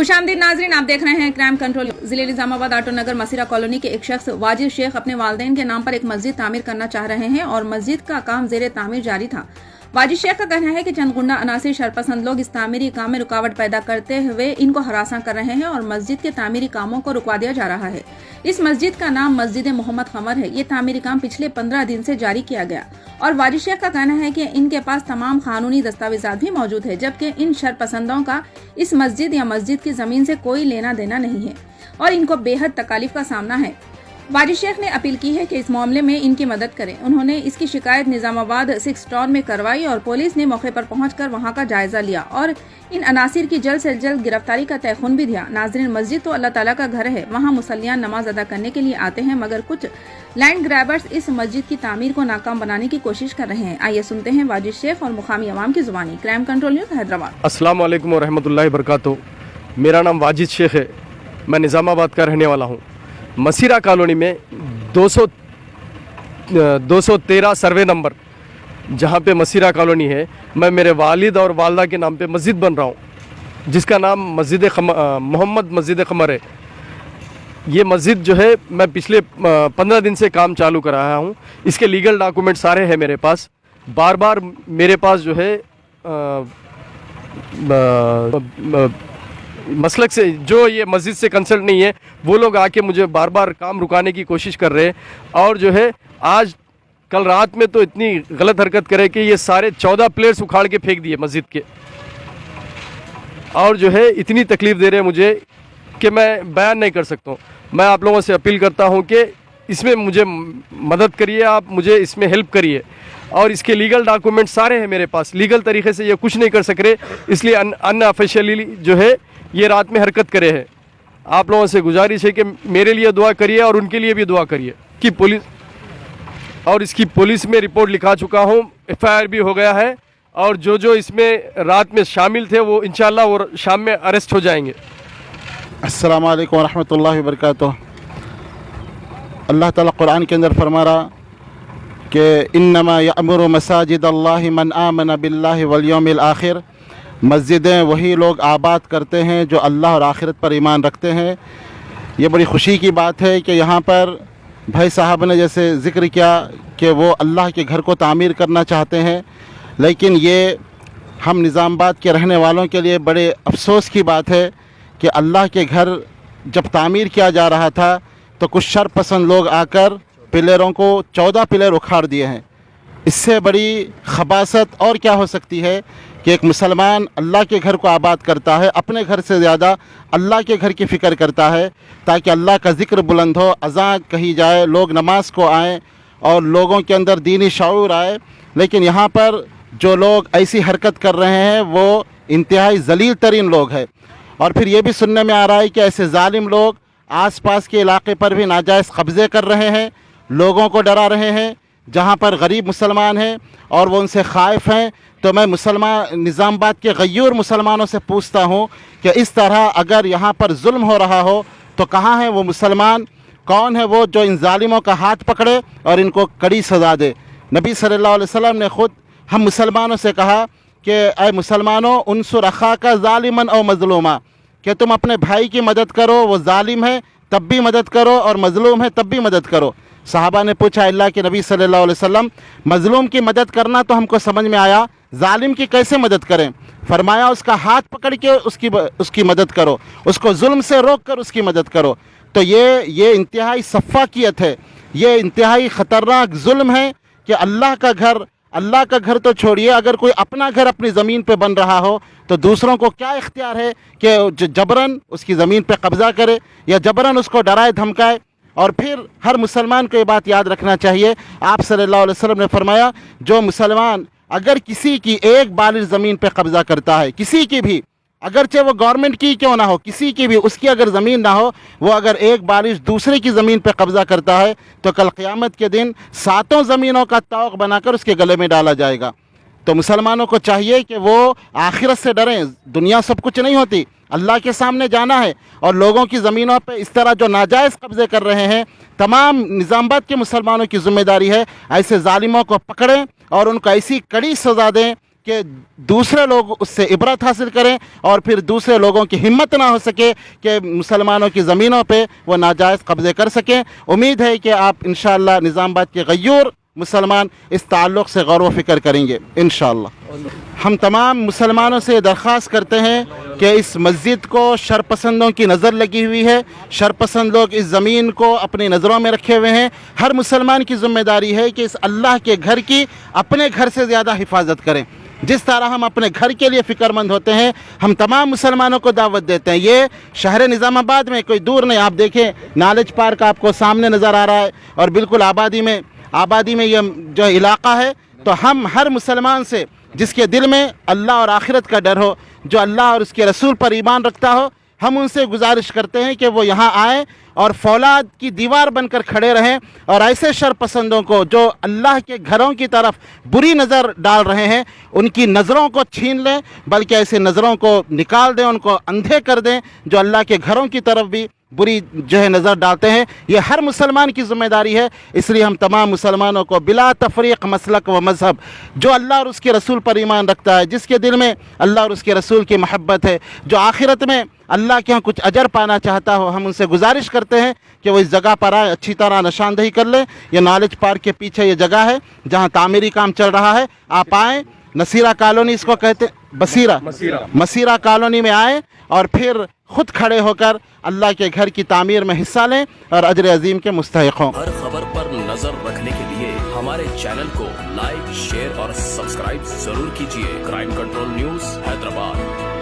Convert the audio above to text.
खुशामदीद नाजरीन, आप देख रहे हैं क्राइम कंट्रोल। जिले निजामाबाद आटो नगर मसीरा कॉलोनी के एक शख्स वाजिद शेख अपने वालिदैन के नाम पर एक मस्जिद तामीर करना चाह रहे हैं और मस्जिद का काम जेर तामीर जारी था। वाजिद शेख का कहना है कि चंद गुंडा अनासिर शरपसंद लोग इस तामीरी काम में रुकावट पैदा करते हुए इनको हरासा कर रहे हैं और मस्जिद के तामीरी कामों को रुकवा दिया जा रहा है। इस मस्जिद का नाम मस्जिद मोहम्मद कमर है। ये तामीरी काम पिछले 15 दिन से जारी किया गया और वाजिद शेख का कहना है कि इनके पास तमाम कानूनी दस्तावेजात भी मौजूद है, जबकि इन शरपसंदों का इस मस्जिद या मस्जिद की जमीन से कोई लेना देना नहीं है और इनको बेहद तकालीफ का सामना है। वाजिद शेख ने अपील की है कि इस मामले में इनकी मदद करें। उन्होंने इसकी शिकायत निजामाबाद 6 टाउन में करवाई और पुलिस ने मौके पर पहुंचकर वहां का जायजा लिया और इन अनासिर की जल्द से जल्द गिरफ्तारी का तयखुन भी दिया। नाजरीन, मस्जिद तो अल्लाह ताला का घर है, वहां मुसल्लियान नमाज अदा करने के लिए आते हैं, मगर कुछ लैंड ग्रैबर्स इस मस्जिद की तामीर को नाकाम बनाने की कोशिश कर रहे हैं। आइए सुनते हैं वाजिद शेख और मुकामी अवाम की जुबानी। Crime control news, Hyderabad. अस्सलाम वालेकुम रहमतुल्लाहि बरकातहू। मेरा नाम वाजिद शेख है, मैं निज़ामाबाद का रहने वाला हूँ। मसीरा कॉलोनी में 213 सर्वे नंबर जहाँ पे मसीरा कॉलोनी है, मैं मेरे वालिद और वालदा के नाम पे मस्जिद बन रहा हूँ, जिसका नाम मोहम्मद मस्जिद कमर है। ये मस्जिद जो है मैं पिछले 15 दिन से काम चालू कर रहा हूँ। इसके लीगल डॉक्यूमेंट सारे हैं मेरे पास। बार बार मेरे पास जो है मसलक से जो ये मस्जिद से कंसल्ट नहीं है, वो लोग आके मुझे बार बार काम रुकाने की कोशिश कर रहे हैं और जो है आज कल रात में तो इतनी गलत हरकत करे कि ये सारे 14 प्लेयर्स उखाड़ के फेंक दिए मस्जिद के और जो है इतनी तकलीफ़ दे रहे हैं मुझे कि मैं बयान नहीं कर सकता हूँ। मैं आप लोगों से अपील करता हूँ कि इसमें मुझे मदद करिए, आप मुझे इसमें हेल्प करिए और इसके लीगल डॉक्यूमेंट सारे हैं मेरे पास। लीगल तरीके से ये कुछ नहीं कर सक रहे, इसलिए अनऑफिशियली जो है ये रात में हरकत करे हैं। आप लोगों से गुजारिश है कि मेरे लिए दुआ करिए और उनके लिए भी दुआ करिए कि पुलिस और इसकी पुलिस में रिपोर्ट लिखा चुका हूँ, FIR भी हो गया है और जो इसमें रात में शामिल थे वो इंशाल्लाह वो शाम में अरेस्ट हो जाएंगे। अस्सलाम वालेकुम रहमतुल्लाहि व बरकातहू। अल्लाह ताला कुरान के अंदर फरमा रहा कि इन्नमा यअमुरु मसाजिद अल्लाहि मन आमन बिल्लाहि वल यौमिल आखिर। मस्जिदें वही लोग आबाद करते हैं जो अल्लाह और आखिरत पर ईमान रखते हैं। ये बड़ी ख़ुशी की बात है कि यहाँ पर भाई साहब ने जैसे ज़िक्र किया कि वो अल्लाह के घर को तामीर करना चाहते हैं, लेकिन ये हम निज़ामाबाद के रहने वालों के लिए बड़े अफसोस की बात है कि अल्लाह के घर जब तामीर किया जा रहा था तो कुछ शरपसंद लोग आकर पिलरों को 14 पिलर उखाड़ दिए हैं। इससे बड़ी खबासत और क्या हो सकती है कि एक मुसलमान अल्लाह के घर को आबाद करता है, अपने घर से ज़्यादा अल्लाह के घर की फ़िक्र करता है ताकि अल्लाह का ज़िक्र बुलंद हो, अज़ान कही जाए, लोग नमाज को आएँ और लोगों के अंदर दीनी शऊर आए। लेकिन यहाँ पर जो लोग ऐसी हरकत कर रहे हैं वो इंतहाई ज़लील तरीन लोग हैं और फिर ये भी सुनने में आ रहा है कि ऐसे ज़ालिम लोग आसपास के इलाके पर भी नाजायज़ कब्ज़े कर रहे हैं, लोगों को डरा रहे हैं। जहाँ पर गरीब मुसलमान हैं और वो उनसे ख़ाइफ़ हैं, तो मैं निज़ामाबाद के गयूर मुसलमानों से पूछता हूँ कि इस तरह अगर यहाँ पर जुल्म हो रहा हो तो कहाँ है वो मुसलमान, कौन है वो जो इन ज़ालिमों का हाथ पकड़े और इनको कड़ी सज़ा दे। नबी सल्लल्लाहु अलैहि वसल्लम ने ख़ुद हम मुसलमानों से कहा कि ऐ मुसलमानों उनसुर अख़ाका ज़ालिमन और मज़लूमा, कि तुम अपने भाई की मदद करो, वो ज़ालिम है तब भी मदद करो और मज़लूम है तब भी मदद करो। सहाबा ने पूछा अल्लाह के नबी सल्लल्लाहु अलैहि वसल्लम, मज़लूम की मदद करना तो हमको समझ में आया, ज़ालिम की कैसे मदद करें? फरमाया उसका हाथ पकड़ के उसकी मदद करो, उसको जुल्म से रोक कर उसकी मदद करो। तो ये इंतहाई सफ़ाकियत है, ये इंतहाई ख़तरनाक जुल्म है कि अल्लाह का घर तो छोड़िए, अगर कोई अपना घर अपनी ज़मीन पे बन रहा हो तो दूसरों को क्या इख्तियार है कि जबरन उसकी ज़मीन पे कब्ज़ा करे या जबरन उसको डराए धमकाए। और फिर हर मुसलमान को ये बात याद रखना चाहिए, आप सल्लल्लाहु अलैहि वसल्लम ने फरमाया जो मुसलमान अगर किसी की एक बालिग़ ज़मीन पे कब्ज़ा करता है, किसी की भी, अगरचे वो गवर्नमेंट की क्यों ना हो, किसी की भी उसकी अगर ज़मीन ना हो, वो अगर एक बालिग़ दूसरे की ज़मीन पे कब्ज़ा करता है तो कल क़यामत के दिन 7 ज़मीनों का तौक़ बनाकर उसके गले में डाला जाएगा। तो मुसलमानों को चाहिए कि वो आखिरत से डरें। दुनिया सब कुछ नहीं होती, अल्लाह के सामने जाना है और लोगों की ज़मीनों पे इस तरह जो नाजायज़ कब्ज़े कर रहे हैं, तमाम निज़ामाबाद के मुसलमानों की ज़िम्मेदारी है ऐसे ज़ालिमों को पकड़ें और उनको ऐसी कड़ी सज़ा दें کہ دوسرے لوگ اس سے عبرت حاصل کریں اور پھر دوسرے لوگوں کی ہمت نہ ہو سکے کہ مسلمانوں کی زمینوں پہ وہ ناجائز قبضے کر سکیں. امید ہے کہ آپ انشاءاللہ نظام آباد کے غیور مسلمان اس تعلق سے غور و فکر کریں گے انشاءاللہ. ہم تمام مسلمانوں سے درخواست کرتے ہیں کہ اس مسجد کو شرپسندوں کی نظر لگی ہوئی ہے. شرپسند لوگ اس زمین کو اپنی نظروں میں رکھے ہوئے ہیں. ہر مسلمان کی ذمہ داری ہے کہ اس اللہ کے گھر کی اپنے گھر سے زیادہ حفاظت کریں. جس طرح ہم اپنے گھر کے لیے فکر مند ہوتے ہیں, ہم تمام مسلمانوں کو دعوت دیتے ہیں. یہ شہر نظام آباد میں کوئی دور نہیں, آپ دیکھیں نالج پارک آپ کو سامنے نظر آ رہا ہے, اور بالکل آبادی میں یہ جو علاقہ ہے. تو ہم ہر مسلمان سے جس کے دل میں اللہ اور آخرت کا ڈر ہو, جو اللہ اور اس کے رسول پر ایمان رکھتا ہو, ہم ان سے گزارش کرتے ہیں کہ وہ یہاں آئیں اور فولاد کی دیوار بن کر کھڑے رہیں, اور ایسے شرپسندوں کو جو اللہ کے گھروں کی طرف بری نظر ڈال رہے ہیں ان کی نظروں کو چھین لیں, بلکہ ایسے نظروں کو نکال دیں, ان کو اندھے کر دیں جو اللہ کے گھروں کی طرف بھی بری نظر ڈالتے ہیں. یہ ہر مسلمان کی ذمہ داری ہے. اس لیے ہم تمام مسلمانوں کو بلا تفریق مسلک و مذہب, جو اللہ اور اس کے رسول پر ایمان رکھتا ہے, جس کے دل میں اللہ اور اس کے رسول کی محبت ہے, جو آخرت میں اللہ کے ہاں کچھ اجر پانا چاہتا ہو, ہم ان سے گزارش کرتے ہیں کہ وہ اس جگہ پر آئے, اچھی طرح نشاندہی کر لیں. یہ نالج پارک کے پیچھے یہ جگہ ہے جہاں تعمیری کام چل رہا ہے. آپ آئیں, نصیرہ کالونی اس کو کہتے ہیں, مسیرہ کالونی میں آئیں اور پھر خود کھڑے ہو کر اللہ کے گھر کی تعمیر میں حصہ لیں اور اجر عظیم کے مستحق ہوں. ہر خبر پر نظر رکھنے کے لیے ہمارے چینل کو لائک, شیئر اور سبسکرائب ضرور کیجیے. Crime control news Hyderabad.